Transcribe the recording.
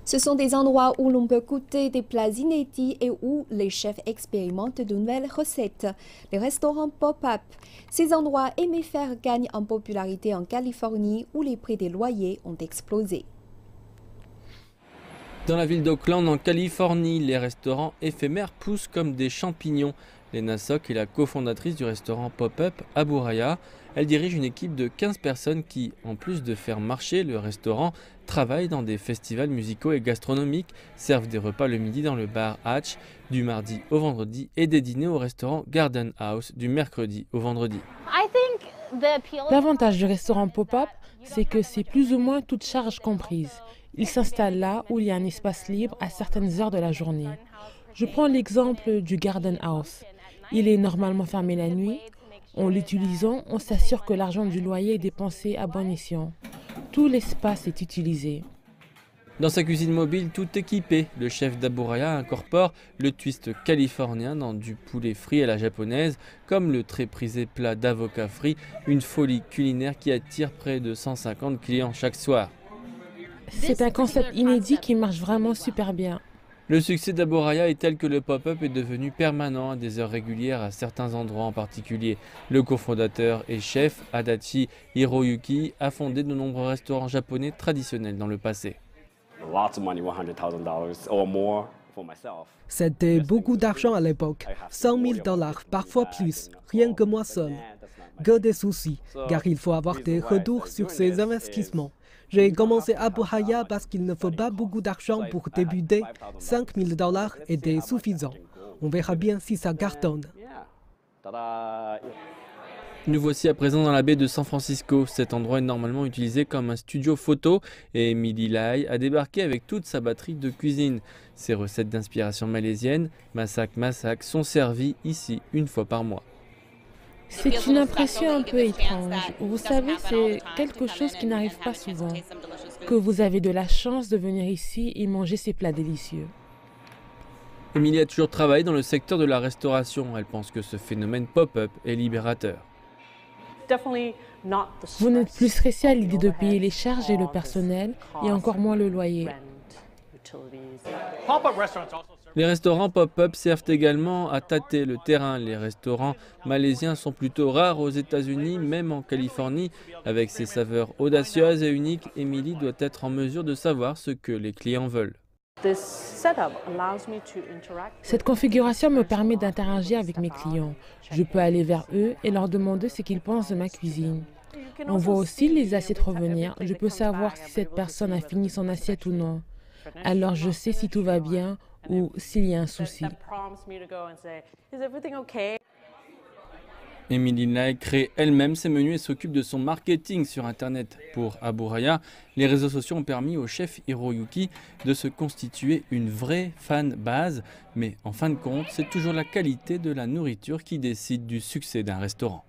Ce sont des endroits où l'on peut goûter des plats inédits et où les chefs expérimentent de nouvelles recettes. Les restaurants pop-up. Ces endroits héméphères gagnent en popularité en Californie où les prix des loyers ont explosé. Dans la ville d'Oakland, en Californie, les restaurants éphémères poussent comme des champignons. Lena Sok est la cofondatrice du restaurant Pop-Up Abu Raya. Elle dirige une équipe de 15 personnes qui, en plus de faire marcher le restaurant, travaillent dans des festivals musicaux et gastronomiques, servent des repas le midi dans le bar Hatch du mardi au vendredi et des dîners au restaurant Garden House du mercredi au vendredi. L'avantage du restaurant pop-up, c'est que c'est plus ou moins toute charge comprise. Il s'installe là où il y a un espace libre à certaines heures de la journée. Je prends l'exemple du Garden House. Il est normalement fermé la nuit. En l'utilisant, on s'assure que l'argent du loyer est dépensé à bon escient. Tout l'espace est utilisé. Dans sa cuisine mobile, tout équipé, le chef d'Abu Raya incorpore le twist californien dans du poulet frit à la japonaise, comme le très prisé plat d'avocat frit, une folie culinaire qui attire près de 150 clients chaque soir. C'est un concept inédit qui marche vraiment super bien. Le succès d'Abu Raya est tel que le pop-up est devenu permanent à des heures régulières à certains endroits en particulier. Le cofondateur et chef, Adachi Hiroyuki, a fondé de nombreux restaurants japonais traditionnels dans le passé. C'était beaucoup d'argent à l'époque, 100 000 $, parfois plus, rien que moi seul. Que des soucis, car il faut avoir des retours sur ses investissements. J'ai commencé à Abu Raya parce qu'il ne faut pas beaucoup d'argent pour débuter. 5 000 $ était suffisant. On verra bien si ça cartonne. Nous voici à présent dans la baie de San Francisco. Cet endroit est normalement utilisé comme un studio photo et Emily Lai a débarqué avec toute sa batterie de cuisine. Ses recettes d'inspiration malaisienne, masak masak, sont servies ici une fois par mois. C'est une impression un peu étrange. Vous savez, c'est quelque chose qui n'arrive pas souvent. Que vous avez de la chance de venir ici et manger ces plats délicieux. Emily a toujours travaillé dans le secteur de la restauration. Elle pense que ce phénomène pop-up est libérateur. Vous n'êtes plus stressé à l'idée de payer les charges et le personnel, et encore moins le loyer. Les restaurants pop-up servent également à tâter le terrain. Les restaurants malaisiens sont plutôt rares aux États-Unis, même en Californie. Avec ses saveurs audacieuses et uniques, Emily doit être en mesure de savoir ce que les clients veulent. Cette configuration me permet d'interagir avec mes clients. Je peux aller vers eux et leur demander ce qu'ils pensent de ma cuisine. On voit aussi les assiettes revenir. Je peux savoir si cette personne a fini son assiette ou non. Alors je sais si tout va bien ou s'il y a un souci. Emily Lai crée elle-même ses menus et s'occupe de son marketing sur Internet. Pour Abu Raya, les réseaux sociaux ont permis au chef Hiroyuki de se constituer une vraie fan base. Mais en fin de compte, c'est toujours la qualité de la nourriture qui décide du succès d'un restaurant.